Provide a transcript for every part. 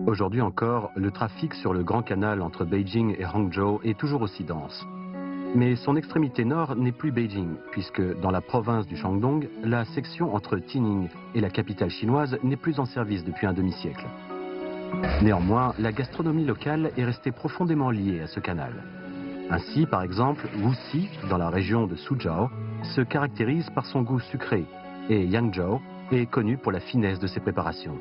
Aujourd'hui encore, le trafic sur le Grand Canal entre Beijing et Hangzhou est toujours aussi dense. Mais son extrémité nord n'est plus Beijing, puisque dans la province du Shandong, la section entre Tining et la capitale chinoise n'est plus en service depuis un demi-siècle. Néanmoins, la gastronomie locale est restée profondément liée à ce canal. Ainsi, par exemple, Wuxi, dans la région de Suzhou, se caractérise par son goût sucré, et Yangzhou est connu pour la finesse de ses préparations.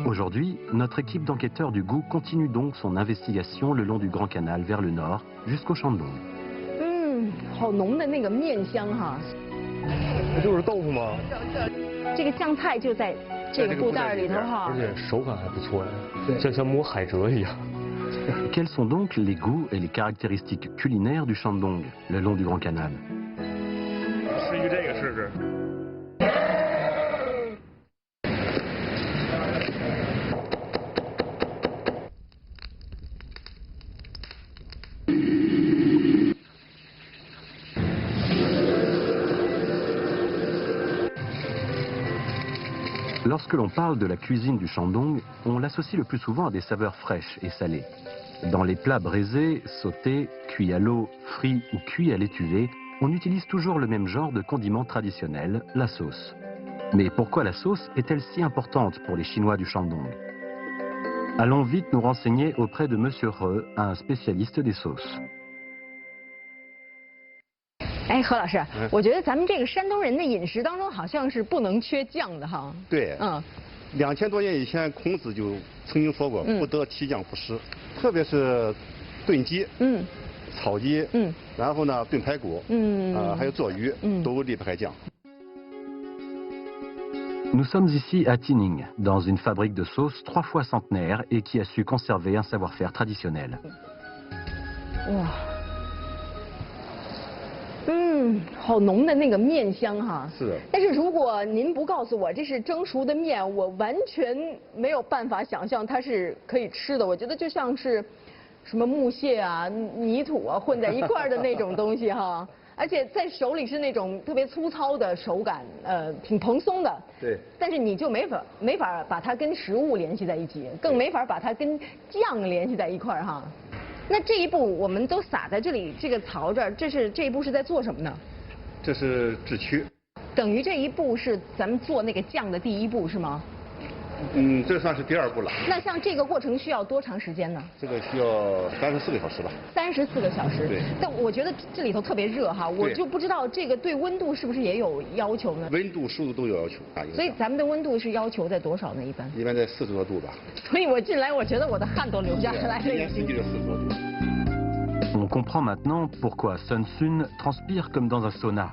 Aujourd'hui, notre équipe d'enquêteurs du goût continue donc son investigation le long du Grand Canal vers le nord, jusqu'au Shandong. 好浓的那个面香哈。这就是豆腐吗？这个酱菜就在这个布袋里头哈。而且手感还不错呀，像摸海蜇一样。Quels sont donc les goûts et les caractéristiques culinaires du Shandong, le long du Grand Canal? 吃一个这个试试。 Lorsque l'on parle de la cuisine du Shandong, on l'associe le plus souvent à des saveurs fraîches et salées. Dans les plats braisés, sautés, cuits à l'eau, frits ou cuits à l'étuvée, on utilise toujours le même genre de condiment traditionnel, la sauce. Mais pourquoi la sauce est-elle si importante pour les Chinois du Shandong? Allons vite nous renseigner auprès de Monsieur He, un spécialiste des sauces. 哎，何老师，我觉得咱们这个山东人的饮食当中好像是不能缺酱的哈。对，2000多年以前，孔子就曾经说过，不得提酱不食。特别是炖鸡，炒鸡，然后呢炖排骨，还有做鱼，都离不开酱。 Nous sommes ici à Tining, dans une fabrique de sauces 3 fois centenaire et qui a su conserver un savoir-faire traditionnel. 哇。 好浓的那个面香哈。是。但是如果您不告诉我这是蒸熟的面，我完全没有办法想象它是可以吃的。我觉得就像是什么木屑啊、泥土啊混在一块儿的那种东西哈。而且在手里是那种特别粗糙的手感，挺蓬松的。对。但是你就没法把它跟食物联系在一起，更没法把它跟酱联系在一块儿哈。 那这一步我们都撒在这里这个槽这儿，这一步是在做什么呢？这是制曲。等于这一步是咱们做那个酱的第一步是吗？这算是第2步了。那像这个过程需要多长时间呢？这个需要34个小时吧。34个小时。对。但我觉得这里头特别热哈，我就不知道这个对温度是不是也有要求呢？温度、湿度都有要求啊。所以咱们的温度是要求在多少呢？一般？一般在40多度吧。所以我进来，我觉得我的汗都流下来了。今年四季就40多度。 On comprend maintenant pourquoi Sun Sun transpire comme dans un sauna.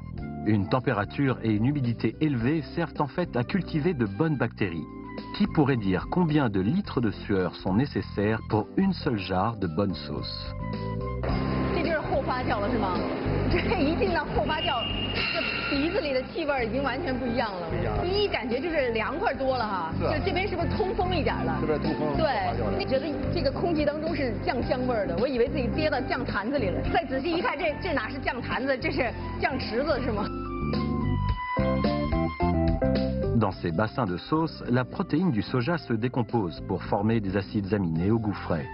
Une température et une humidité élevées servent en fait à cultiver de bonnes bactéries. Qui pourrait dire combien de litres de sueur sont nécessaires pour une seule jarre de bonne sauce? 这就是后发酵了是吗？这一进到后发酵，这鼻子里的气味已经完全不一样了。第一感觉就是凉快多了哈。就这边是不是通风一点了？这边通风。对，你觉得这个空气当中是酱香味的，我以为自己跌到酱坛子里了。再仔细一看，这哪是酱坛子，这是酱池子是吗？ Dans ces bassins de sauce, la protéine du soja se décompose pour former des acides aminés au goût frais.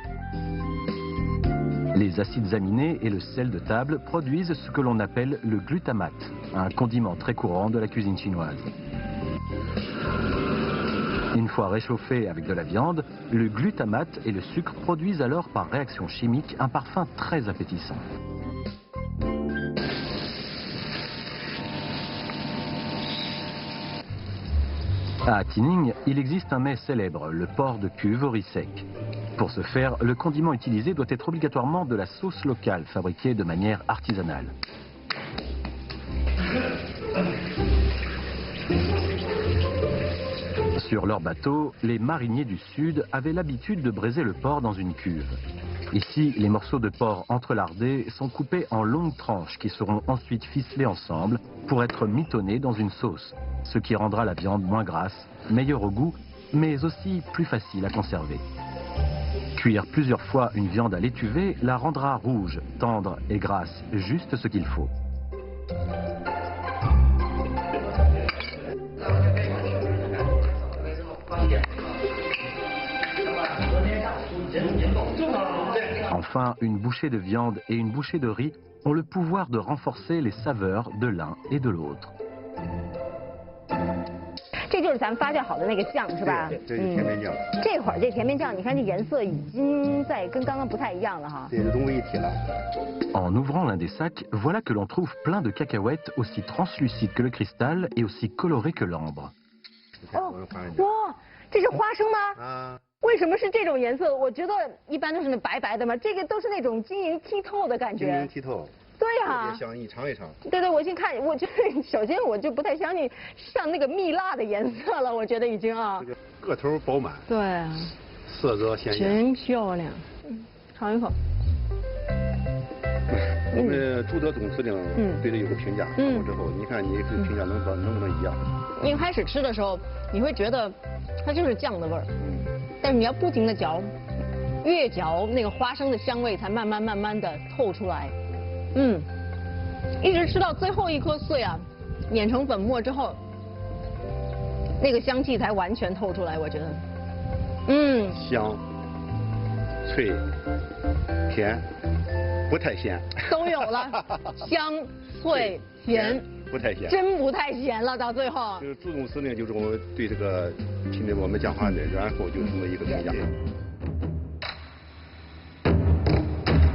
Les acides aminés et le sel de table produisent ce que l'on appelle le glutamate, un condiment très courant de la cuisine chinoise. Une fois réchauffé avec de la viande, le glutamate et le sucre produisent alors par réaction chimique un parfum très appétissant. À Tining, il existe un mets célèbre, le porc de cuve au riz sec. Pour ce faire, le condiment utilisé doit être obligatoirement de la sauce locale, fabriquée de manière artisanale. Sur leur bateau, les mariniers du Sud avaient l'habitude de braiser le porc dans une cuve. Ici, les morceaux de porc entrelardés sont coupés en longues tranches qui seront ensuite ficelées ensemble pour être mitonnés dans une sauce, ce qui rendra la viande moins grasse, meilleure au goût, mais aussi plus facile à conserver. Cuire plusieurs fois une viande à l'étuvée la rendra rouge, tendre et grasse, juste ce qu'il faut. Enfin, une bouchée de viande et une bouchée de riz ont le pouvoir de renforcer les saveurs de l'un et de l'autre. 这就是咱们发酵好的那个酱是吧？对，这是甜面酱。这会儿这甜面酱，你看这颜色已经在跟刚刚不太一样了哈。对，融为一体了。En ouvrant l'un des sacs, voilà que l'on trouve plein de cacahuètes aussi translucides que le cristal et aussi colorées que l'ambre. 哦，哇，这是花生吗？啊。为什么是这种颜色？我觉得一般都是那白白的嘛，这个都是那种晶莹剔透的感觉。晶莹剔透。 对呀、特别香，你尝一尝。对对，我先看，我觉得首先我就不太相信像那个蜜蜡的颜色了，我觉得已经啊。这个个头饱满。对啊。色泽鲜艳。真漂亮。尝一口。我们朱德总司令对这有个评价，尝过之后，你看你这个评价能不能一样？一开始吃的时候，你会觉得它就是酱的味儿，但是你要不停的嚼，越嚼那个花生的香味才慢慢的透出来。 一直吃到最后一颗穗啊，碾成粉末之后，那个香气才完全透出来，我觉得。香、脆、甜，不太咸。都有了，香、脆、甜，不太咸。真不太咸了，到最后。这个朱总司令就这么对这个品的我们酱花的，然后就这么一个评价。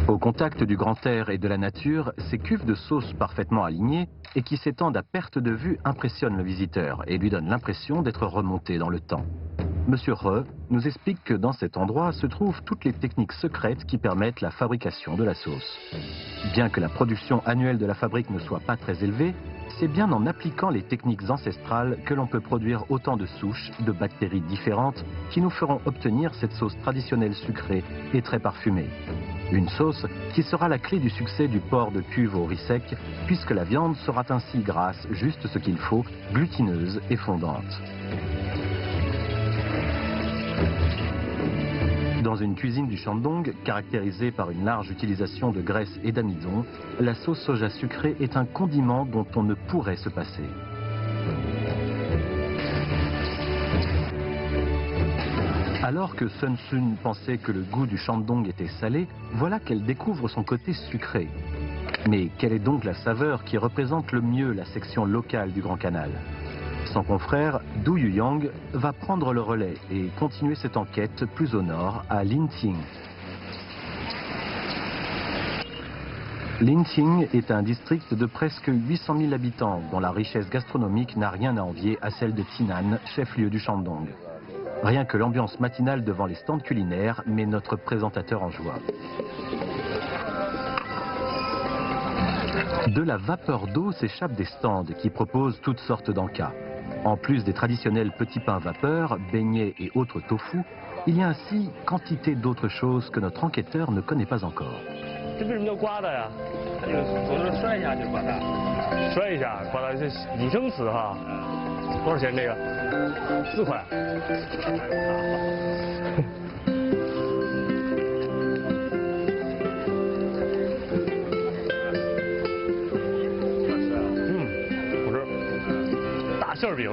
Au contact du grand air et de la nature, ces cuves de sauce parfaitement alignées et qui s'étendent à perte de vue impressionnent le visiteur et lui donnent l'impression d'être remonté dans le temps. Monsieur Re nous explique que dans cet endroit se trouvent toutes les techniques secrètes qui permettent la fabrication de la sauce. Bien que la production annuelle de la fabrique ne soit pas très élevée, c'est bien en appliquant les techniques ancestrales que l'on peut produire autant de souches, de bactéries différentes qui nous feront obtenir cette sauce traditionnelle sucrée et très parfumée. Une sauce qui sera la clé du succès du porc de cuve au riz sec, puisque la viande sera ainsi grasse, juste ce qu'il faut, glutineuse et fondante. Dans une cuisine du Shandong, caractérisée par une large utilisation de graisse et d'amidon, la sauce soja sucrée est un condiment dont on ne pourrait se passer. Alors que Sun Sun pensait que le goût du Shandong était salé, voilà qu'elle découvre son côté sucré. Mais quelle est donc la saveur qui représente le mieux la section locale du Grand Canal? Son confrère, Du Yuyang, va prendre le relais et continuer cette enquête plus au nord, à Linqing. Linqing est un district de presque 800 000 habitants dont la richesse gastronomique n'a rien à envier à celle de Tinan, chef-lieu du Shandong. Rien que l'ambiance matinale devant les stands culinaires met notre présentateur en joie. De la vapeur d'eau s'échappe des stands qui proposent toutes sortes d'encas. En plus des traditionnels petits pains vapeur, beignets et autres tofu, il y a ainsi quantité d'autres choses que notre enquêteur ne connaît pas encore. 这为什么叫刮的呀？它这个左右摔一下就刮的，摔一下刮的，这拟声词哈。多少钱这个？4块。不是，大馅饼，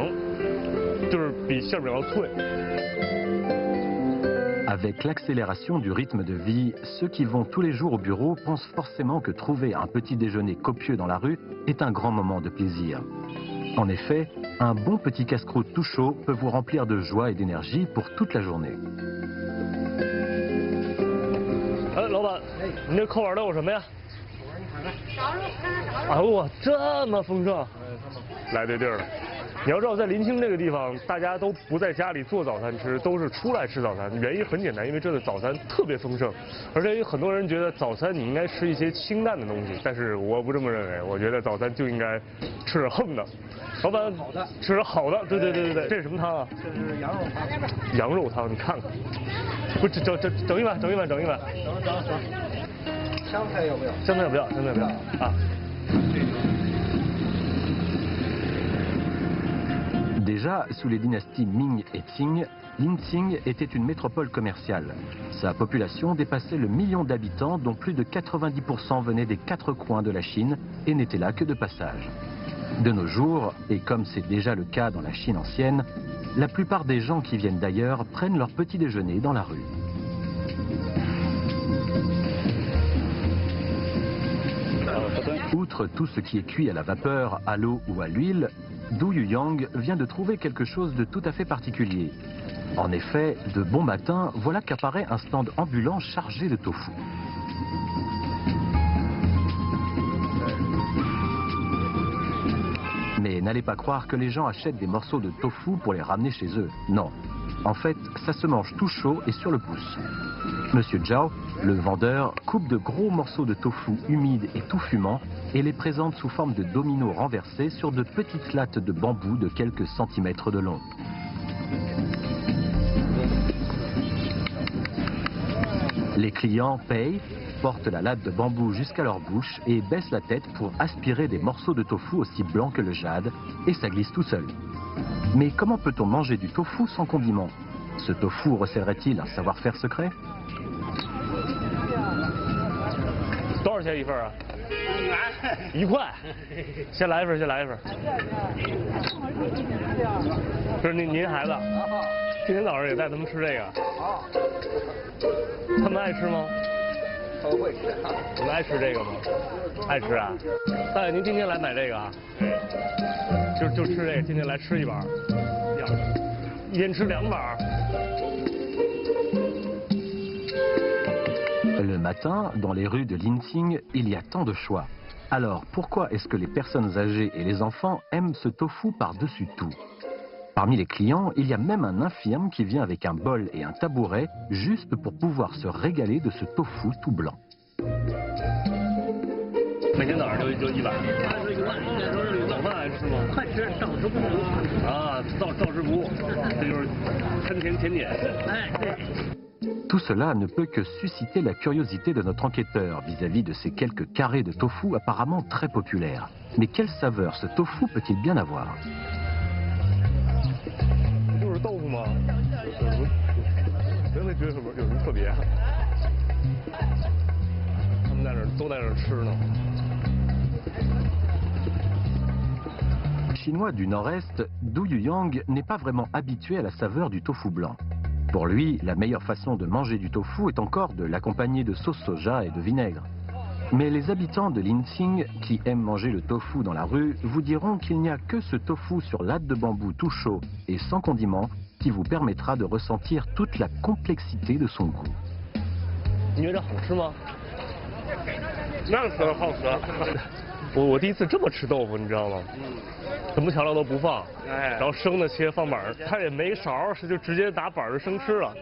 就是比馅饼要脆。 Avec l'accélération du rythme de vie, ceux qui vont tous les jours au bureau pensent forcément que trouver un petit déjeuner copieux dans la rue est un grand moment de plaisir. En effet, un bon petit casse-croûte tout chaud peut vous remplir de joie et d'énergie pour toute la journée. 老板，你这扣碗都有什么呀？哎呦，这么丰盛，来对地儿了。你要知道，在临清这个地方，大家都不在家里做早餐吃，都是出来吃早餐。原因很简单，因为这的早餐特别丰盛，而且有很多人觉得早餐你应该吃一些清淡的东西，但是我不这么认为，我觉得早餐就应该吃点横的。老板，好的，吃点好的，对，这是什么汤啊？这是羊肉汤。羊肉汤，你看看，不整一碗。整。香菜要不要？香菜不要啊。Déjà, sous les dynasties Ming et Qing, Linqing était une métropole commerciale. Sa population dépassait le million d'habitants, dont plus de 90% venaient des 4 coins de la Chine et n'étaient là que de passage. De nos jours, et comme c'est déjà le cas dans la Chine ancienne, la plupart des gens qui viennent d'ailleurs prennent leur petit déjeuner dans la rue. Outre tout ce qui est cuit à la vapeur, à l'eau ou à l'huile, Du Yuyang vient de trouver quelque chose de tout à fait particulier. En effet, de bon matin, voilà qu'apparaît un stand ambulant chargé de tofu. Mais n'allez pas croire que les gens achètent des morceaux de tofu pour les ramener chez eux. Non. En fait, ça se mange tout chaud et sur le pouce. Monsieur Zhao, le vendeur, coupe de gros morceaux de tofu humides et tout fumants et les présente sous forme de dominos renversés sur de petites lattes de bambou de quelques centimètres de long. Les clients payent, portent la latte de bambou jusqu'à leur bouche et baissent la tête pour aspirer des morceaux de tofu aussi blancs que le jade, et ça glisse tout seul. Mais comment peut-on manger du tofu sans condiment? Ce tofu recèlerait-il un savoir-faire secret? 多少钱一份啊？1块。先来一份。这是您孩子，今天早上也带他们吃这个。他们爱吃吗？他会吃。你们爱吃这个吗？爱吃啊。大爷，您今天来买这个啊？就吃这个，今天来吃一碗。一天吃2碗。 Le matin, dans les rues de Linqing, il y a tant de choix. Alors, pourquoi est-ce que les personnes âgées et les enfants aiment ce tofu par-dessus tout? Parmi les clients, il y a même un infirme qui vient avec un bol et un tabouret, juste pour pouvoir se régaler de ce tofu tout blanc. 每天早上就1碗。早饭爱吃吗？快吃，照吃不误。啊，照吃不误，这就是餐前甜点。哎，对。 Tout cela ne peut que susciter la curiosité de notre enquêteur vis-à-vis de ces quelques carrés de tofu apparemment très populaires. Mais quelle saveur ce tofu peut-il bien avoir? 就是豆腐吗？真没觉得有什么特别。他们都在这吃呢。 Chinois du Nord-Est, Du Yuyang n'est pas vraiment habitué à la saveur du tofu blanc. Pour lui, la meilleure façon de manger du tofu est encore de l'accompagner de sauce soja et de vinaigre. Mais les habitants de Linqing, qui aiment manger le tofu dans la rue, vous diront qu'il n'y a que ce tofu sur latte de bambou tout chaud et sans condiment qui vous permettra de ressentir toute la complexité de son goût. 你觉得好吃吗？那可好吃。我第一次这么吃豆腐，你知道吗？什么调料都不放，然后生的切放板儿，他也没勺，就直接打板儿就生吃了。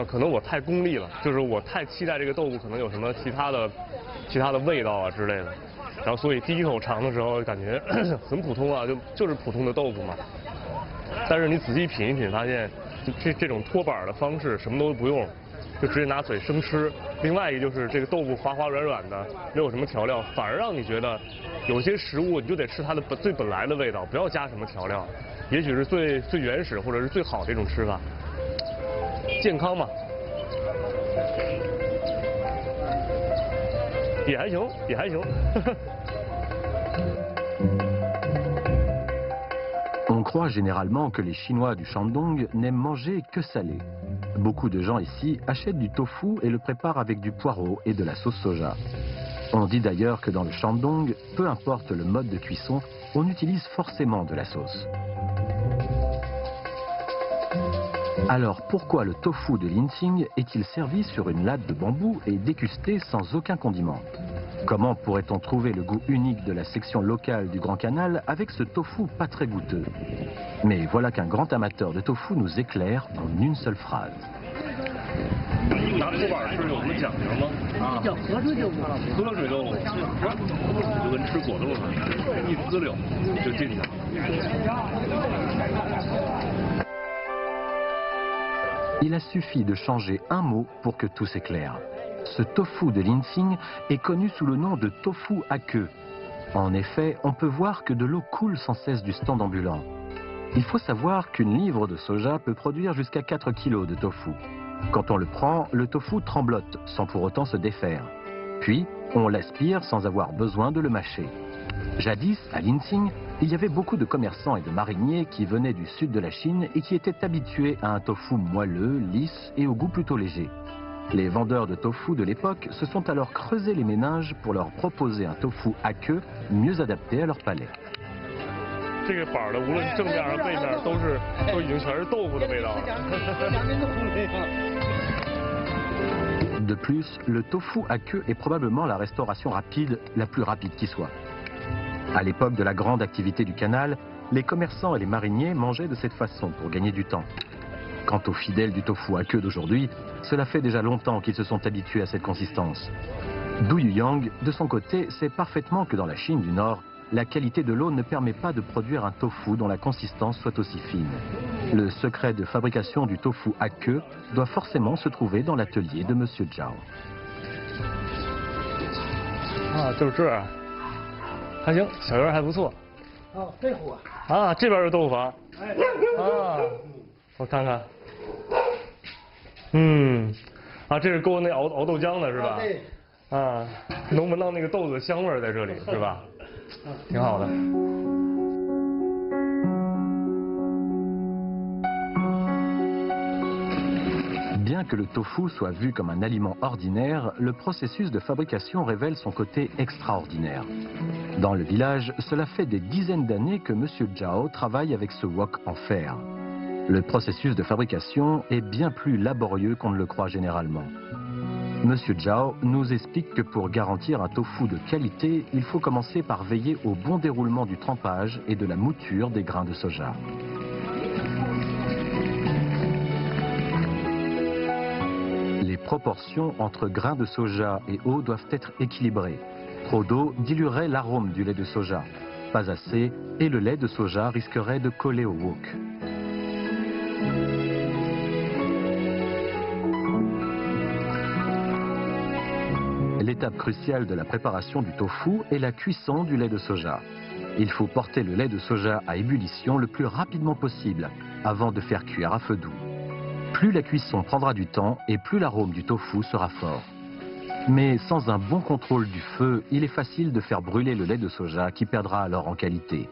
可能我太功利了，就是我太期待这个豆腐可能有什么其他的味道啊之类的，然后所以第一口尝的时候感觉很普通啊，就是普通的豆腐嘛。但是你仔细品一品，发现这种脱板的方式什么都不用。 就直接拿嘴生吃。另外一个就是这个豆腐滑滑软软的，没有什么调料，反而让你觉得有些食物你就得吃它的最本来的味道，不要加什么调料，也许是最原始或者是最好的一种吃法。健康嘛，也还行，也还行。On croit généralement que les Chinois du Shandong n'aiment manger que salé. Beaucoup de gens ici achètent du tofu et le préparent avec du poireau et de la sauce soja. On dit d'ailleurs que dans le Shandong, peu importe le mode de cuisson, on utilise forcément de la sauce. Alors pourquoi le tofu de Linqing est-il servi sur une latte de bambou et dégusté sans aucun condiment? Comment pourrait-on trouver le goût unique de la section locale du Grand Canal avec ce tofu pas très goûteux? Mais voilà qu'un grand amateur de tofu nous éclaire en une seule phrase. 拿托板吃有什么讲究吗？啊，叫河水豆腐。河水豆腐就跟吃果冻似的，一滋溜就进去了。Il a suffi de changer un mot pour que tout s'éclaire. Ce tofu de Linsing est connu sous le nom de tofu à queue. En effet, on peut voir que de l'eau coule sans cesse du stand ambulant. Il faut savoir qu'une livre de soja peut produire jusqu'à 4 kg de tofu. Quand on le prend, le tofu tremblote sans pour autant se défaire. Puis, on l'aspire sans avoir besoin de le mâcher. Jadis, à Linsing, il y avait beaucoup de commerçants et de mariniers qui venaient du sud de la Chine et qui étaient habitués à un tofu moelleux, lisse et au goût plutôt léger. Les vendeurs de tofu de l'époque se sont alors creusés les méninges pour leur proposer un tofu à queue mieux adapté à leur palais. 这个板的无论正面还是背面都已经全是豆腐的味道了。De plus, le tofu à queue est probablement la restauration rapide la plus rapide qui soit. À l'époque de la grande activité du canal, les commerçants et les mariniers mangeaient de cette façon pour gagner du temps. Quant aux fidèles du tofu à queue d'aujourd'hui, cela fait déjà longtemps qu'ils se sont habitués à cette consistance. Du Yuyang, de son côté, sait parfaitement que dans la Chine du Nord, la qualité de l'eau ne permet pas de produire un tofu dont la consistance soit aussi fine. Le secret de fabrication du tofu à queue doit forcément se trouver dans l'atelier de Monsieur Zhao. 啊，就是这样，还行，小圆还不错。哦，这户啊。啊，这边是豆腐房。哎。啊，我看看。啊，这是勾那熬豆浆的是吧？对。啊，能闻到那个豆子的香味在这里是吧？挺好的。Bien que le tofu soit vu comme un aliment ordinaire, le processus de fabrication révèle son côté extraordinaire. Dans le village, cela fait des dizaines d'années que Monsieur Zhao travaille avec ce wok en fer. Le processus de fabrication est bien plus laborieux qu'on ne le croit généralement. Monsieur Zhao nous explique que pour garantir un tofu de qualité, il faut commencer par veiller au bon déroulement du trempage et de la mouture des grains de soja. Les proportions entre grains de soja et eau doivent être équilibrées. Trop d'eau diluerait l'arôme du lait de soja. Pas assez, et le lait de soja risquerait de coller au wok. L'étape cruciale de la préparation du tofu est la cuisson du lait de soja. Il faut porter le lait de soja à ébullition le plus rapidement possible, avant de faire cuire à feu doux. Plus la cuisson prendra du temps et plus l'arôme du tofu sera fort. Mais sans un bon contrôle du feu, il est facile de faire brûler le lait de soja qui perdra alors en qualité.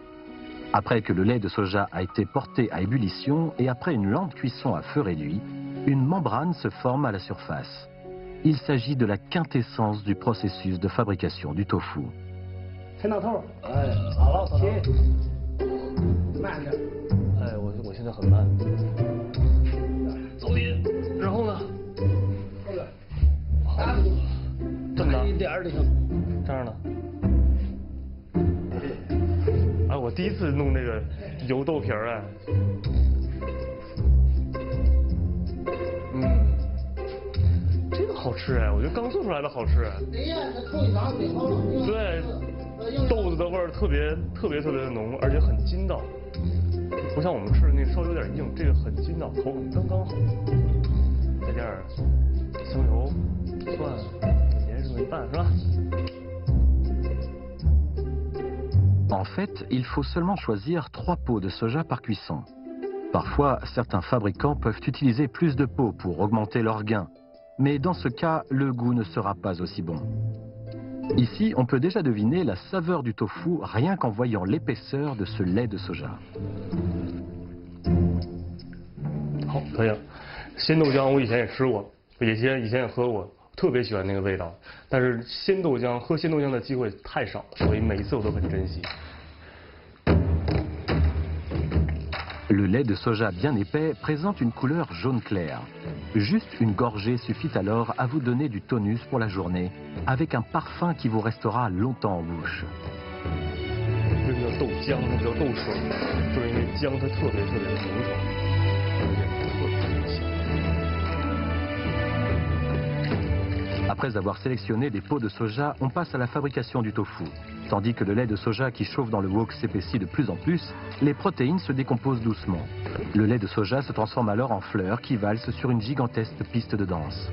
Après que le lait de soja a été porté à ébullition et après une lente cuisson à feu réduit, une membrane se forme à la surface. Il s'agit de la quintessence du processus de fabrication du tofu. 抻到头，哎，好了，切，慢点。哎，我现在很慢。走你，然后呢？这么大？一点就行。这样呢？哎，我第一次弄这个油豆皮儿哎。好吃哎，我觉得刚做出来的好吃。对，豆子的味儿特别的浓，而且很筋道，不像我们吃的那稍微有点硬，这个很筋道，口感刚刚好。再加点香油、蒜、盐什么一拌是吧？ En fait, il faut seulement choisir 3 pots de soja par cuisson. Parfois, certains fabricants peuvent utiliser plus de pots pour augmenter leur gain. Mais dans ce cas, le goût ne sera pas aussi bon. Ici, on peut déjà deviner la saveur du tofu rien qu'en voyant l'épaisseur de ce lait de soja. 好，可以了。鲜豆浆我以前也吃过，以前也喝过，特别喜欢那个味道。但是鲜豆浆喝鲜豆浆的机会太少，所以每一次我都很珍惜。Le lait de soja bien épais présente une couleur jaune clair. Juste une gorgée suffit alors à vous donner du tonus pour la journée, avec un parfum qui vous restera longtemps en bouche. 为什么叫豆浆？它不叫豆水，就是因为姜它特别的浓稠，而且特别香。 Après avoir sélectionné des pots de soja, on passe à la fabrication du tofu. Tandis que le lait de soja qui chauffe dans le wok s'épaissit de plus en plus, les protéines se décomposent doucement. Le lait de soja se transforme alors en fleurs qui valsent sur une gigantesque piste de danse.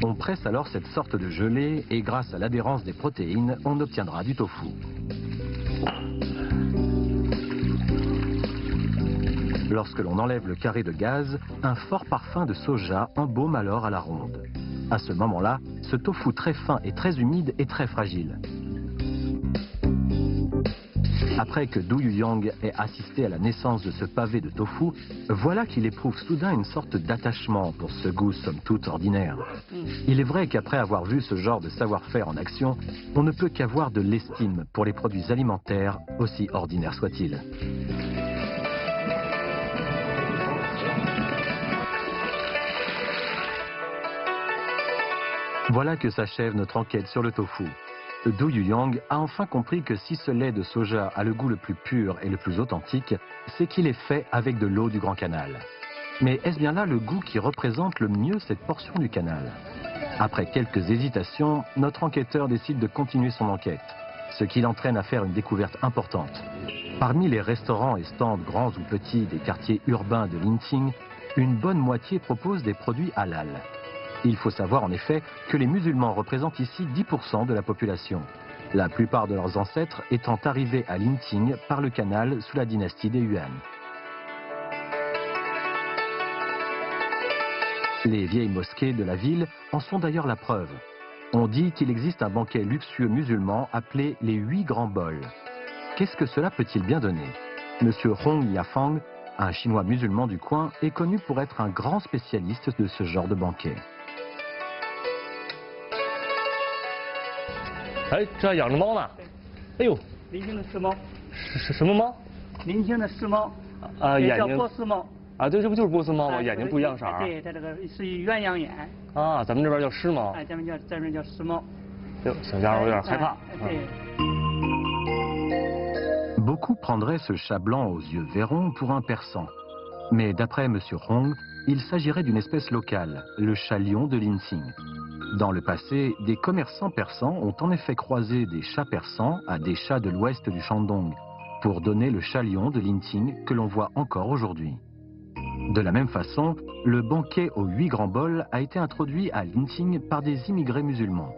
On presse alors cette sorte de gelée et grâce à l'adhérence des protéines, on obtiendra du tofu. Lorsque l'on enlève le carré de gaz, un fort parfum de soja embaume alors à la ronde. À ce moment-là, ce tofu très fin et très humide est très fragile. Après que Du Yuyang ait assisté à la naissance de ce pavé de tofu, voilà qu'il éprouve soudain une sorte d'attachement pour ce goût somme toute ordinaire. Il est vrai qu'après avoir vu ce genre de savoir-faire en action, on ne peut qu'avoir de l'estime pour les produits alimentaires, aussi ordinaires soient-ils. Voilà que s'achève notre enquête sur le tofu. Du Yuyang a enfin compris que si ce lait de soja a le goût le plus pur et le plus authentique, c'est qu'il est fait avec de l'eau du Grand Canal. Mais est-ce bien là le goût qui représente le mieux cette portion du canal? Après quelques hésitations, notre enquêteur décide de continuer son enquête, ce qui l'entraîne à faire une découverte importante. Parmi les restaurants et stands grands ou petits des quartiers urbains de Linqing, une bonne moitié propose des produits halal. Il faut savoir en effet que les musulmans représentent ici 10% de la population, la plupart de leurs ancêtres étant arrivés à Linqing par le canal sous la dynastie des Yuan. Les vieilles mosquées de la ville en sont d'ailleurs la preuve. On dit qu'il existe un banquet luxueux musulman appelé les 8 grands bols. Qu'est-ce que cela peut-il bien donner? Monsieur Hong Yafang, un chinois musulman du coin, est connu pour être un grand spécialiste de ce genre de banquet. 哎，这还养着猫呢？哎呦，临清的石猫，什么猫？临清的石猫，眼睛叫波斯猫。啊，对，这不就是波斯猫吗？眼睛不一样色儿。对，它这个是鸳鸯眼。啊，咱们这边叫狮猫。哎，咱们这边叫石猫。哟，小家伙有点害怕。对。 Beaucoup prendraient ce chat blanc aux yeux verrons pour un persan. Mais d'après M. Hong, il s'agirait d'une espèce locale, le chat lion de Linqing. Dans le passé, des commerçants persans ont en effet croisé des chats persans à des chats de l'ouest du Shandong, pour donner le chat lion de Linqing que l'on voit encore aujourd'hui. De la même façon, le banquet aux 8 grands bols a été introduit à Linqing par des immigrés musulmans.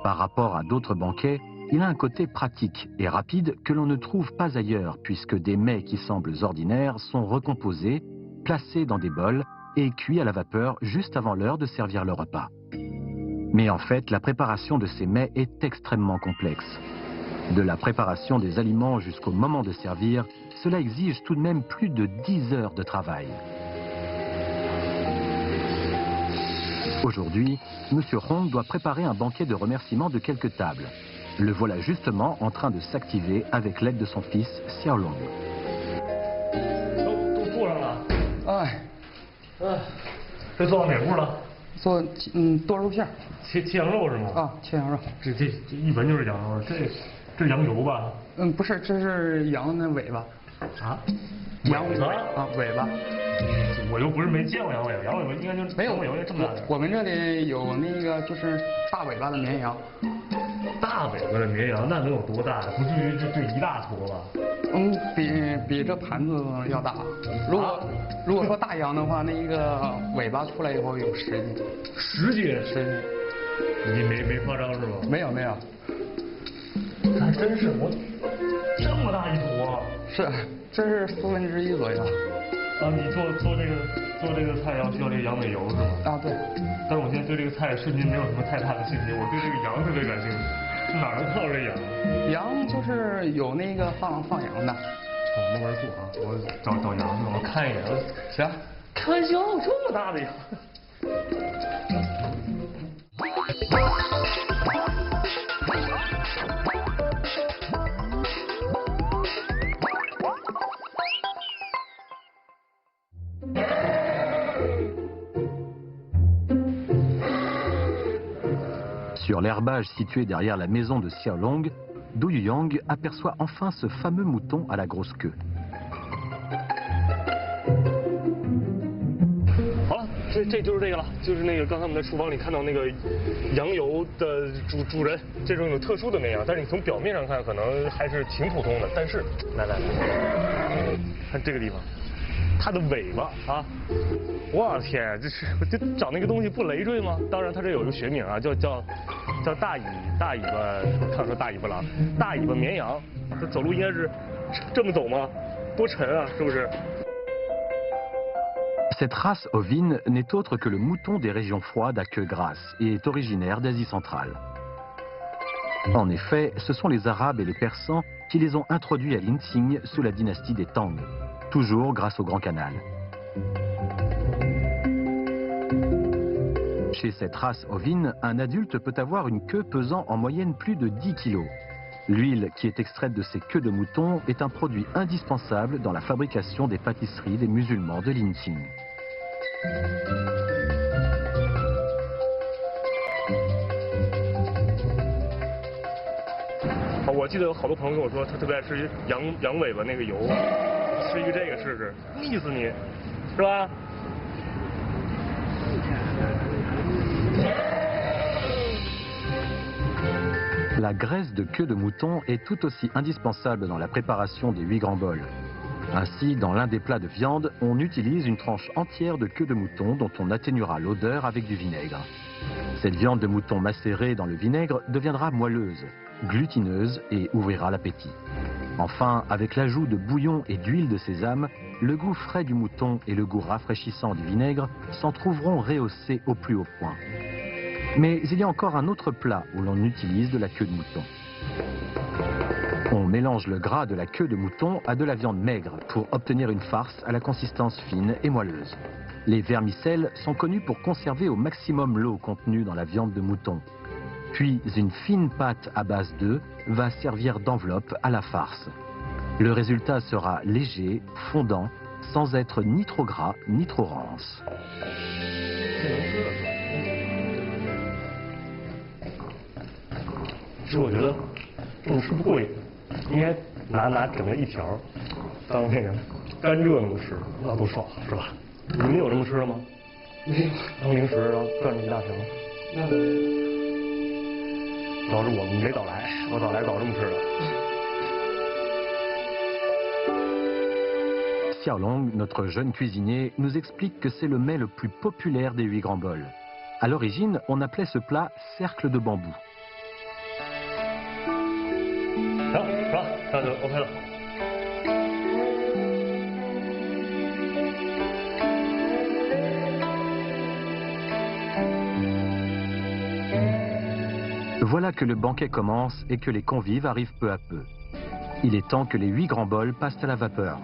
Par rapport à d'autres banquets, il a un côté pratique et rapide que l'on ne trouve pas ailleurs, puisque des mets qui semblent ordinaires sont recomposés, placés dans des bols et cuits à la vapeur juste avant l'heure de servir le repas. Mais en fait, la préparation de ces mets est extrêmement complexe. De la préparation des aliments jusqu'au moment de servir, cela exige tout de même plus de 10 heures de travail. Aujourd'hui, M. Hong doit préparer un banquet de remerciements de quelques tables. Le voilà justement en train de s'activer avec l'aide de son fils Xiaolong. 都坐上了。哎，这做到哪步了？做剁肉片，切羊肉是吗？啊，切羊肉。这一闻就是羊肉，这羊油吧？不是，这是羊的尾巴。啊？羊尾巴？啊，尾巴。我又不是没见过羊尾巴，羊尾巴应该就没有，羊尾巴这么大点。我们这里有那个就是大尾巴的绵羊。大尾巴的绵羊那能有多大？不至于这一大坨吧？比这盘子要大。如果说大羊的话，那个尾巴出来以后有10斤。10斤？10斤。你没夸张是吧？没有。这还真是我这么大一坨。是，这是1/4左右。啊，你做这个菜要需要这个羊尾油是吗？啊，对。但是我现在对这个菜瞬间没有什么太大的信心，我对这个羊特别感兴趣。是哪能靠这羊？羊就是有那个放羊的。慢慢做啊，我找羊去，我看一眼。行。开玩笑，这么大的羊。Sur l'herbage situé derrière la maison de Xiaolong, Du Yuyang aperçoit enfin ce fameux mouton à la grosse queue. 好了，这就是这个了，就是那个刚才我们在厨房里看到那个羊油的主人，这种有特殊的绵羊，但是你从表面上看可能还是挺普通的，但是来，看这个地方，它的尾巴啊，我天，这长那个东西不累赘吗？当然它这有一个学名啊，叫大尾巴，他说大尾巴狼，大尾巴绵羊，它走路应该是这么走吗？多沉啊，是不是？ Cette race ovine n'est autre que le mouton des régions froides à queue grasse et est originaire d'Asie centrale. En effet, ce sont les Arabes et les Persans qui les ont introduits à l'Inxing sous la dynastie des Tang, toujours grâce au Grand Canal. Chez cette race ovine, un adulte peut avoir une queue pesant en moyenne plus de 10 kg. L'huile qui est extraite de ces queues de mouton est un produit indispensable dans la fabrication des pâtisseries des musulmans de l'Inxing. 我记得有好多朋友跟我说，他特别爱吃羊尾巴那个油，吃一个这个试试，腻死你，是吧？ La graisse de queue de mouton est tout aussi indispensable dans la préparation des 8 grands bols. Ainsi, dans l'un des plats de viande, on utilise une tranche entière de queue de mouton dont on atténuera l'odeur avec du vinaigre. Cette viande de mouton macérée dans le vinaigre deviendra moelleuse, glutineuse et ouvrira l'appétit. Enfin, avec l'ajout de bouillon et d'huile de sésame, le goût frais du mouton et le goût rafraîchissant du vinaigre s'en trouveront rehaussés au plus haut point. Mais il y a encore un autre plat où l'on utilise de la queue de mouton. On mélange le gras de la queue de mouton à de la viande maigre pour obtenir une farce à la consistance fine et moelleuse. Les vermicelles sont connus pour conserver au maximum l'eau contenue dans la viande de mouton. Puis une fine pâte à base d'œufs va servir d'enveloppe à la farce. Le résultat sera léger, fondant, sans être ni trop gras ni trop rance. 其实我觉得这么吃不过瘾，应该拿整个一条当那个甘蔗那么吃，那多爽是吧？你们有这么吃的吗？没有。当零食然后攥着一大瓶。那主要是我没早来，我早来早这么吃的。 Xiaolong, notre jeune cuisinier, nous explique que c'est le mets le plus populaire des 8 grands bols. À l'origine, on appelait ce plat cercle de bambou. 行，是吧？那就 OK 了。 Voilà que le banquet commence et que les convives arrivent peu à peu. Il est temps que les 8 grands bols passent à la vapeur.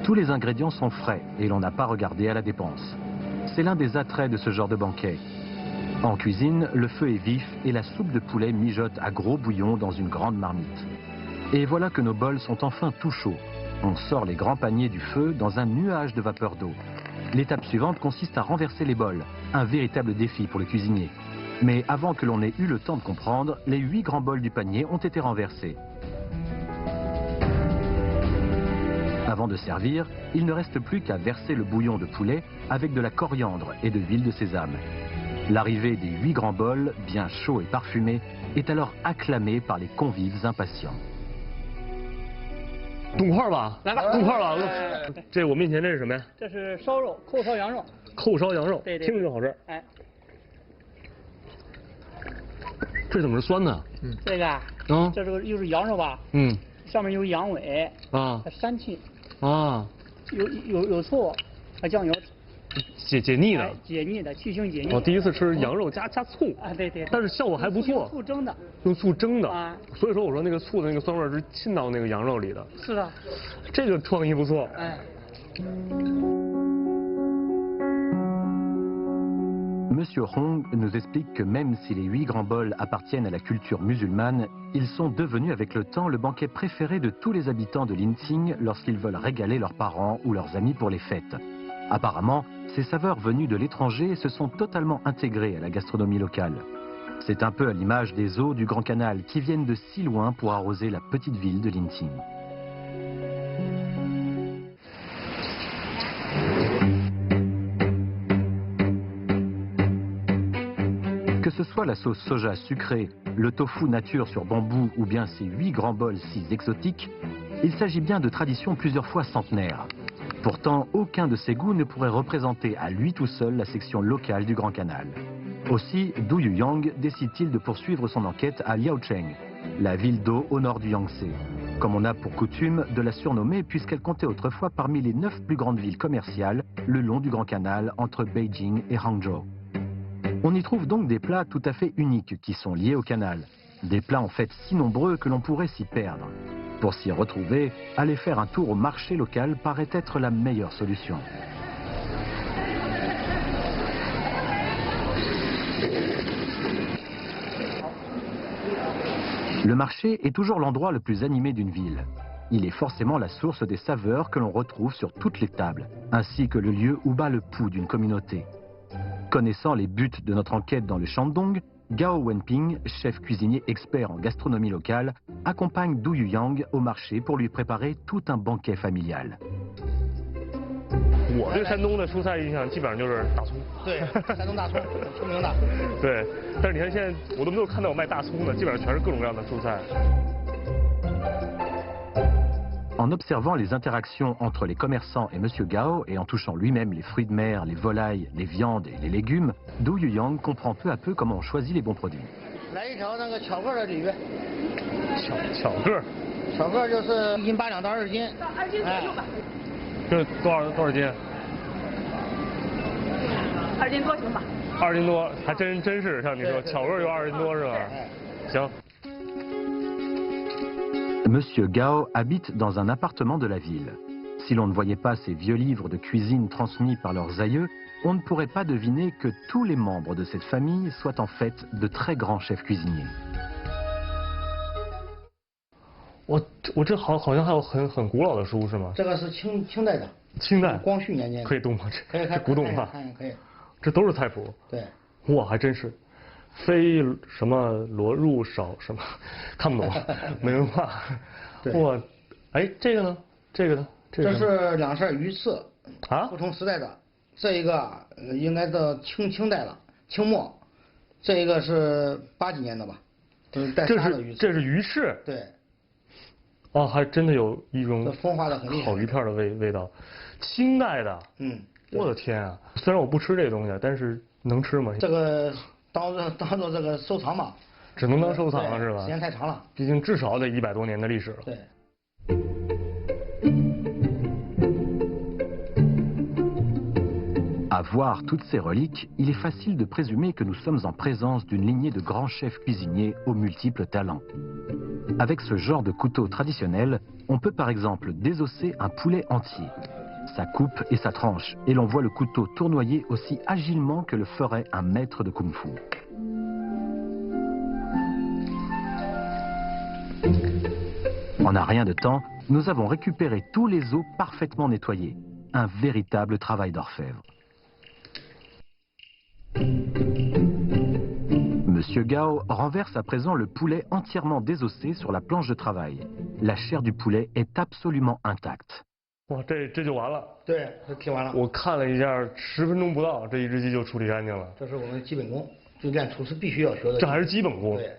Tous les ingrédients sont frais et l'on n'a pas regardé à la dépense. C'est l'un des attraits de ce genre de banquet. En cuisine, le feu est vif et la soupe de poulet mijote à gros bouillon dans une grande marmite. Et voilà que nos bols sont enfin tout chauds. On sort les grands paniers du feu dans un nuage de vapeur d'eau. L'étape suivante consiste à renverser les bols, un véritable défi pour le cuisinier. Mais avant que l'on ait eu le temps de comprendre, les 8 grands bols du panier ont été renversés. Avant de servir, il ne reste plus qu'à verser le bouillon de poulet avec de la coriandre et de l'huile de sésame. L'arrivée des 8 grands bols, bien chauds et parfumés, est alors acclamée par les convives impatients. 冻块吧，来吧，冻块吧。这我面前这是什么呀？这是烧肉，扣烧羊肉。扣烧羊肉，对对，听着就好吃。哎，这怎么是酸的？嗯，这个啊，这个又是羊肉吧？嗯，上面有羊尾啊，膻气啊，有醋和酱油。 解腻的，解腻的，去腥解腻。我第一次吃羊肉加醋啊，对对，但是效果还不错。醋蒸的，用醋蒸的啊，所以说我说那个醋的那个酸味是沁到那个羊肉里的。是的，这个创意不错。哎。 Monsieur Hong nous explique que même si les 8 grands bols appartiennent à la culture musulmane, ils sont devenus avec le temps le banquet préféré de tous les habitants de l'Inxing lorsqu'ils veulent régaler leurs parents ou leurs amis pour les fêtes. Apparemment, ces saveurs venues de l'étranger se sont totalement intégrées à la gastronomie locale. C'est un peu à l'image des eaux du Grand Canal qui viennent de si loin pour arroser la petite ville de Linting. Que ce soit la sauce soja sucrée, le tofu nature sur bambou ou bien ces 8 grands bols si exotiques, il s'agit bien de traditions plusieurs fois centenaires. Pourtant, aucun de ces goûts ne pourrait représenter à lui tout seul la section locale du Grand Canal. Aussi, Du Yuyang décide-t-il de poursuivre son enquête à Liaocheng, la ville d'eau au nord du Yangtze. Comme on a pour coutume de la surnommer puisqu'elle comptait autrefois parmi les 9 plus grandes villes commerciales le long du Grand Canal entre Beijing et Hangzhou. On y trouve donc des plats tout à fait uniques qui sont liés au canal. Des plats en fait si nombreux que l'on pourrait s'y perdre. Pour s'y retrouver, aller faire un tour au marché local paraît être la meilleure solution. Le marché est toujours l'endroit le plus animé d'une ville. Il est forcément la source des saveurs que l'on retrouve sur toutes les tables, ainsi que le lieu où bat le pouls d'une communauté. Connaissant les buts de notre enquête dans le Shandong, Gao Wenping, chef cuisinier expert en gastronomie locale, accompagne Du Yuyang au marché pour lui préparer tout un banquet familial. 我对山东的蔬菜印象基本上就是大葱。对，山东大葱，出名的。对，但是你看现在我都没有看到有卖大葱的，基本上全是各种各样的蔬菜。 En observant les interactions entre les commerçants et M. Gao et en touchant lui-même les fruits de mer, les volailles, les viandes et les légumes, Du Yuyang comprend peu à peu comment on choisit les bons produits. 来一条那个巧个的鲤鱼。巧个。巧个就是1斤8两到2斤。到2斤左右吧。这多少斤？2斤多行吧。2斤多，还真是像你说，巧个就2斤多是吧？行。 Monsieur Gao habite dans un appartement de la ville. Si l'on ne voyait pas ces vieux livres de cuisine transmis par leurs aïeux, on ne pourrait pas deviner que tous les membres de cette famille soient en fait de très grands chefs cuisiniers. 我这好像还有很古老的书是吗？这个是清代的。清代。光绪年间。可以动吗？可以看。古董吗？可以。这都是菜谱。对。哇，还真是。 非什么罗入少什么，看不懂，没文化。哇，哎，这个呢？这个呢？这是2色鱼翅啊，不同时代的。这一个应该到清代了，清末。这一个是80几年的吧？带沙的鱼翅。这是鱼翅。对。哦，还真的有一种风化的很厉害，烤鱼片的味道。清代的。嗯。我的天啊！虽然我不吃这东西，但是能吃吗？这个。 当做这个收藏吧，只能当收藏了是吧？时间太长了，毕竟至少得100多年的历史了。对。À voir toutes ces reliques, il est facile de présumer que nous sommes en présence d'une lignée de grands chefs cuisiniers aux multiples talents. Avec ce genre de couteau traditionnel, on peut par exemple désosser un poulet entier. Sa coupe et sa tranche, et l'on voit le couteau tournoyer aussi agilement que le ferait un maître de kung-fu. En un rien de temps, nous avons récupéré tous les os parfaitement nettoyés. Un véritable travail d'orfèvre. Monsieur Gao renverse à présent le poulet entièrement désossé sur la planche de travail. La chair du poulet est absolument intacte. 哇，这就完了。对，这贴完了。我看了一下，10分钟不到，这一只鸡就处理干净了。这是我们基本功，就练厨师必须要学的。这还是基本功。对。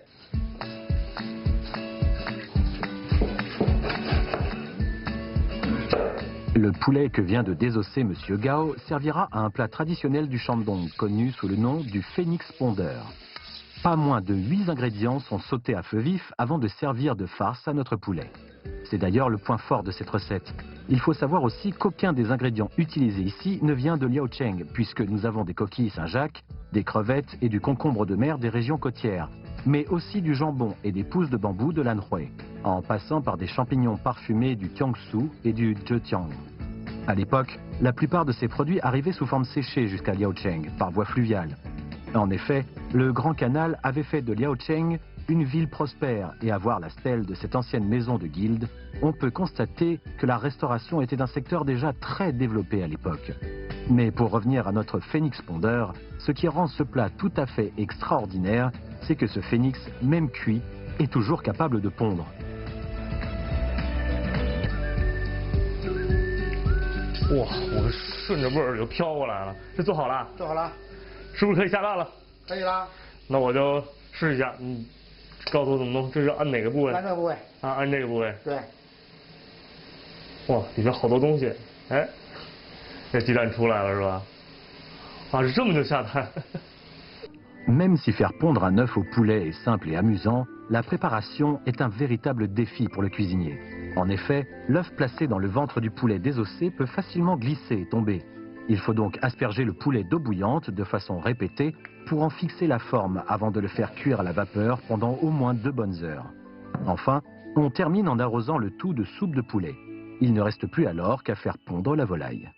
Le poulet que vient de désosser Monsieur Gao servira à un plat traditionnel du Shandong, connu sous le nom du phénix pondeur. Pas moins de 8 ingrédients sont sautés à feu vif avant de servir de farce à notre poulet. C'est d'ailleurs le point fort de cette recette. Il faut savoir aussi qu'aucun des ingrédients utilisés ici ne vient de Liaocheng, puisque nous avons des coquilles Saint-Jacques, des crevettes et du concombre de mer des régions côtières, mais aussi du jambon et des pousses de bambou de l'Anhui, en passant par des champignons parfumés du Jiangsu et du Zhejiang. À l'époque, la plupart de ces produits arrivaient sous forme séchée jusqu'à Liaocheng, par voie fluviale. En effet, le Grand Canal avait fait de Liaocheng une ville prospère, et à voir la stèle de cette ancienne maison de guilde, on peut constater que la restauration était un secteur déjà très développé à l'époque. Mais pour revenir à notre phénix pondeur, ce qui rend ce plat tout à fait extraordinaire, c'est que ce phénix, même cuit, est toujours capable de pondre. 哇，我顺着味儿就飘过来了。这做好了？做好了。是不是可以下蛋了？可以了。那我就试一下。告诉我怎么弄？这是按哪个部位？按这个部位。啊，按这个部位。对。哇，里面好多东西。哎，这鸡蛋出来了是吧？啊，是这么就下蛋。Même si faire pondre un œuf au poulet est simple et amusant, la préparation est un véritable défi pour le cuisinier. En effet, l'œuf placé dans le ventre du poulet désossé peut facilement glisser et tomber. Il faut donc asperger le poulet d'eau bouillante de façon répétée pour en fixer la forme avant de le faire cuire à la vapeur pendant au moins 2 bonnes heures. Enfin, on termine en arrosant le tout de soupe de poulet. Il ne reste plus alors qu'à faire pondre la volaille.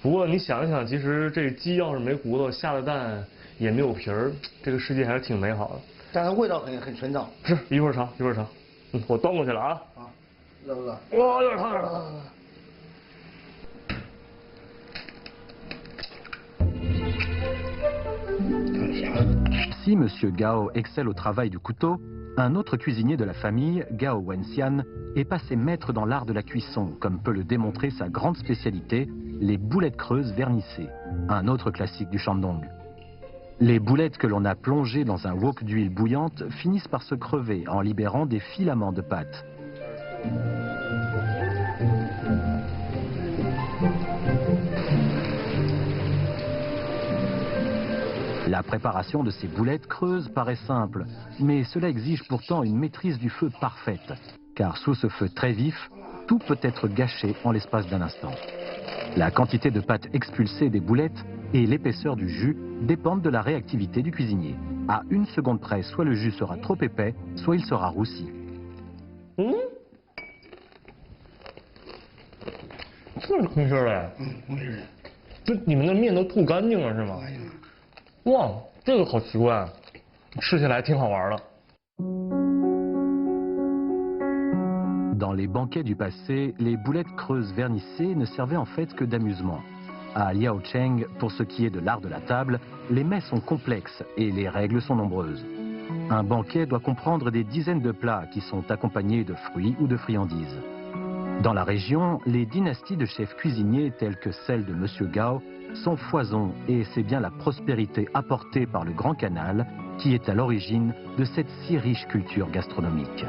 不过你想一想，其实这鸡要是没骨头，下了蛋也没有皮儿，这个世界还是挺美好的。但是味道很纯正。是，一会儿尝，一会儿尝。我端过去了啊。啊，热不热？哇，有点烫了。Si M. Gao excelle au travail du couteau, un autre cuisinier de la famille, Gao Wenxian, est passé maître dans l'art de la cuisson, comme peut le démontrer sa grande spécialité, les boulettes creuses vernissées, un autre classique du Shandong. Les boulettes que l'on a plongées dans un wok d'huile bouillante finissent par se crever en libérant des filaments de pâte. La préparation de ces boulettes creuses paraît simple, mais cela exige pourtant une maîtrise du feu parfaite, car sous ce feu très vif, tout peut être gâché en l'espace d'un instant. La quantité de pâte expulsée des boulettes et l'épaisseur du jus dépendent de la réactivité du cuisinier. À 1 seconde près, soit le jus sera trop épais, soit il sera roussi. 这是空心儿的。空心儿的。这你们的面都吐干净了是吗？哇，这个好奇怪，吃起来挺好玩的。 Dans les banquets du passé, les boulettes creuses vernissées ne servaient en fait que d'amusement. À Liaocheng, pour ce qui est de l'art de la table, les mets sont complexes et les règles sont nombreuses. Un banquet doit comprendre des dizaines de plats qui sont accompagnés de fruits ou de friandises. Dans la région, les dynasties de chefs cuisiniers telles que celle de M. Gao sont foison et c'est bien la prospérité apportée par le Grand Canal qui est à l'origine de cette si riche culture gastronomique.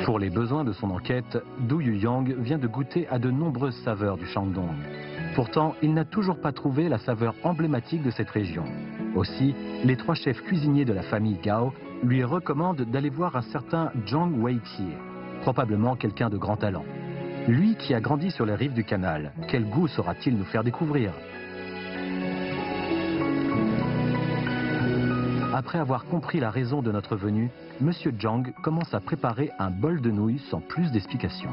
Pour les besoins de son enquête, Du Yuyang vient de goûter à de nombreuses saveurs du Shandong. Pourtant, il n'a toujours pas trouvé la saveur emblématique de cette région. Aussi, les 3 chefs cuisiniers de la famille Gao lui recommandent d'aller voir un certain Zhang Weiqie, probablement quelqu'un de grand talent. Lui qui a grandi sur les rives du canal, quel goût saura-t-il nous faire découvrir? Après avoir compris la raison de notre venue, M. Zhang commence à préparer un bol de nouilles sans plus d'explications.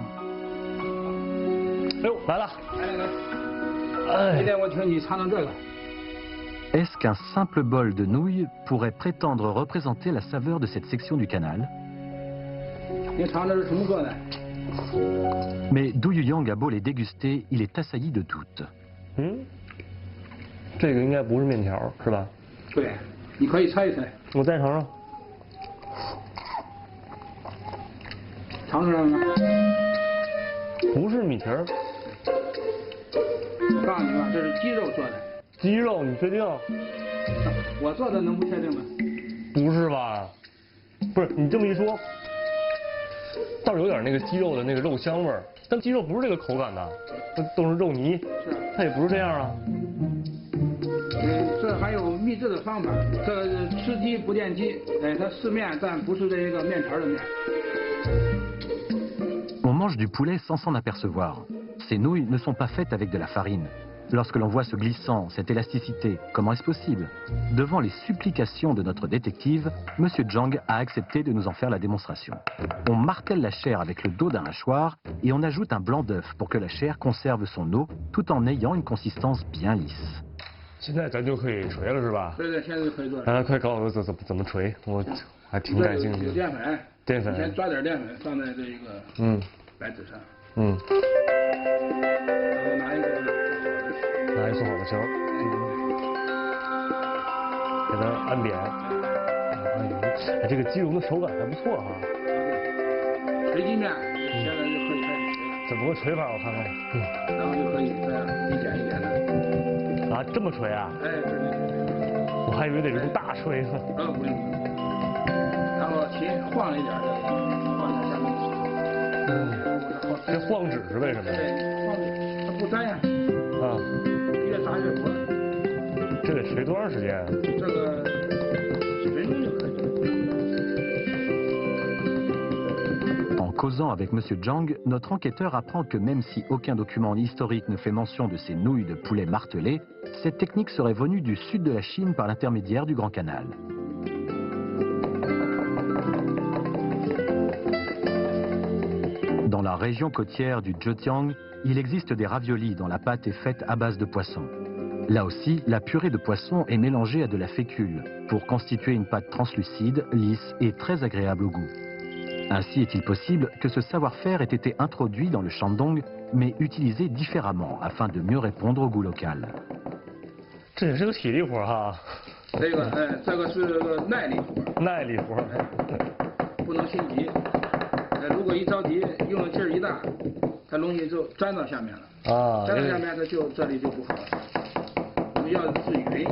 Est-ce qu'un simple bol de nouilles pourrait prétendre représenter la saveur de cette section du canal? Mais Du Yuyang a beau les déguster, il est assailli de doutes. 这个应该不是面条，是吧？对，你可以猜一猜。我再尝尝。尝出来了吗？不是米皮儿。我告诉你吧，这是鸡肉做的。鸡肉，你确定？我做的能不确定吗？不是吧？不是，你这么一说，倒是有点那个鸡肉的那个肉香味儿，但鸡肉不是这个口感的，都是肉泥。是。它也不是这样啊。这还有秘制的方法，这吃鸡不见鸡，哎，它是面，但不是这个面条的面。 On mange du poulet sans s'en apercevoir. Ces nouilles ne sont pas faites avec de la farine. Lorsque l'on voit ce glissant, cette élasticité, comment est-ce possible? Devant les supplications de notre détective, M. Zhang a accepté de nous en faire la démonstration. On martèle la chair avec le dos d'un hachoir et on ajoute un blanc d'œuf pour que la chair conserve son eau tout en ayant une consistance bien lisse. 现在咱就可以锤了是吧？对对，现在就可以做了。来，快告诉我怎么锤，我还挺感兴趣。有淀粉，淀粉，先抓点淀粉放在这个白纸上，然后拿一做好的球，给它按扁。哎，这个鸡茸的手感还不错哈。锤鸡面现在就可以开始锤了。怎么个锤法？我看看。然后就可以这样一点一点的。啊，这么锤啊？哎，对。我还以为得用大锤呢。不用。然后勤晃一点就晃一下下面。这晃纸是为什么？对，晃纸它不粘呀。越炸越薄。这得锤多长时间？这个几分钟就可以。En causant avec M. Zhang, notre enquêteur apprend que même si aucun document historique ne fait mention de ces nouilles de poulet martelées, cette technique serait venue du sud de la Chine par l'intermédiaire du Grand Canal. Dans la région côtière du Zhejiang, il existe des raviolis dont la pâte est faite à base de poisson. Là aussi, la purée de poisson est mélangée à de la fécule pour constituer une pâte translucide, lisse et très agréable au goût. Ainsi est-il possible que ce savoir-faire ait été introduit dans le Shandong, mais utilisé différemment afin de mieux répondre au goût local. 这也是个体力活哈。这个是个耐力活。耐力活，不能心急。如果一着急，用的劲儿一大，它容易就粘到下面了。粘到下面它就这里就不好了。我们要的是匀。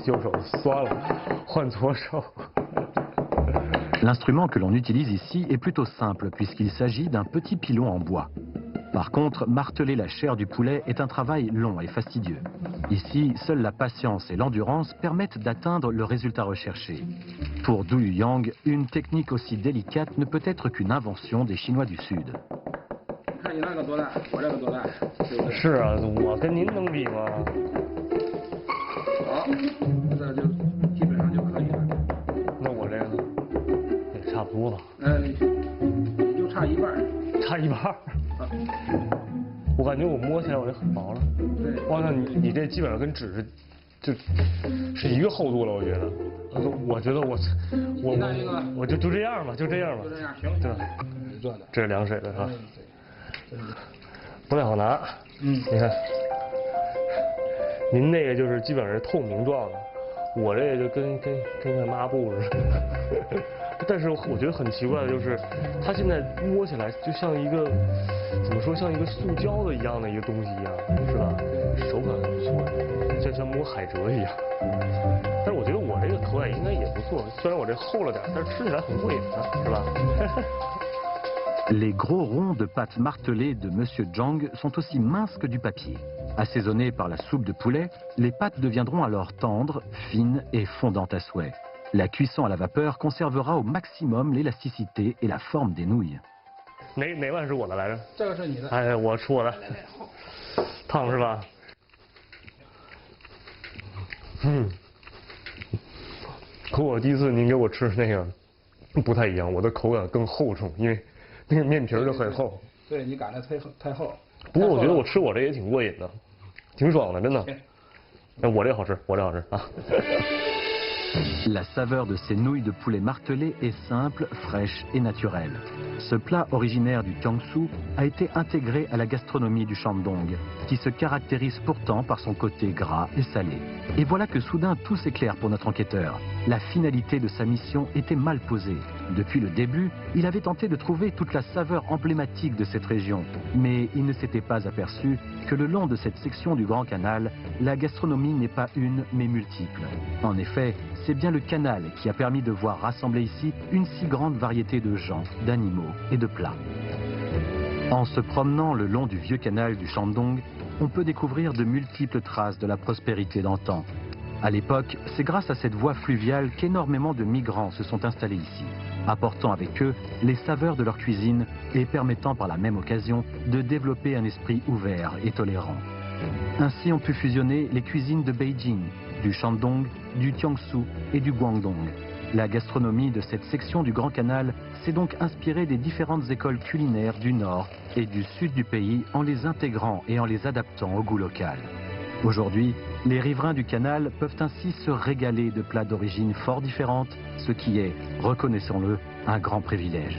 右手酸了，换左手。L'instrument que l'on utilise ici est plutôt simple puisqu'il s'agit d'un petit pilon en bois. Par contre, marteler la chair du poulet est un travail long et fastidieux. Ici, seule la patience et l'endurance permettent d'atteindre le résultat recherché. Pour Du Luyang, une technique aussi délicate ne peut être qu'une invention des Chinois du Sud. 看你那个多大，我这个多大？是啊，我跟您能比吗？好，这就基本上就可以了。那我这个呢？也差不多吧。也就差一半。差一半。我感觉我摸起来我就很薄了。对。哇，那你这基本上跟纸是一个厚度了，我觉得。我觉得我就这样吧，就这样吧。就这样行。对。你做的。这是凉水的哈。不太好拿。你看。您那个就是基本上是透明状的，我这个就跟块抹布似的。但是我觉得很奇怪的就是，它现在摸起来就像一个怎么说，像一个塑胶的一样的一个东西一样，是吧？手感很不错，像摸海蜇一样。但是我觉得我这个口感应该也不错，虽然我这厚了点，但是吃起来很过瘾的，是吧？Les gros ronds de pâte martelée de M. Zhang sont aussi minces que du papier. Assaisonnées par la soupe de poulet, les pâtes deviendront alors tendres, fines et fondantes à souhait. La cuisson à la vapeur conservera au maximum l'élasticité et la forme des nouilles. 哪碗是我的来着？这个是你的。哎，我出我的。烫是吧？和我第一次您给我吃那个不太一样，我的口感更厚重，因为那个面皮就很厚。对，你擀的太厚。不过我觉得我吃我这也挺过瘾的，挺爽的，真的。那我这好吃，我这好吃啊。La saveur de ces nouilles de poulet martelées est simple, fraîche et naturelle. Ce plat originaire du Jiangsu a été intégré à la gastronomie du Shandong, qui se caractérise pourtant par son côté gras et salé. Et voilà que soudain tout s'éclaire pour notre enquêteur. La finalité de sa mission était mal posée. Depuis le début, il avait tenté de trouver toute la saveur emblématique de cette région, mais il ne s'était pas aperçu que le long de cette section du Grand Canal, la gastronomie n'est pas une, mais multiple. En effet, c'est bien le canal qui a permis de voir rassembler ici une si grande variété de gens, d'animaux et de plats. En se promenant le long du vieux canal du Shandong, on peut découvrir de multiples traces de la prospérité d'antan. À l'époque, c'est grâce à cette voie fluviale qu'énormément de migrants se sont installés ici, apportant avec eux les saveurs de leur cuisine et permettant par la même occasion de développer un esprit ouvert et tolérant. Ainsi ont pu fusionner les cuisines de Beijing, du Shandong, du Jiangsu et du Guangdong. La gastronomie de cette section du Grand Canal s'est donc inspirée des différentes écoles culinaires du nord et du sud du pays en les intégrant et en les adaptant au goût local. Aujourd'hui, les riverains du canal peuvent ainsi se régaler de plats d'origine fort différentes, ce qui est, reconnaissons-le, un grand privilège.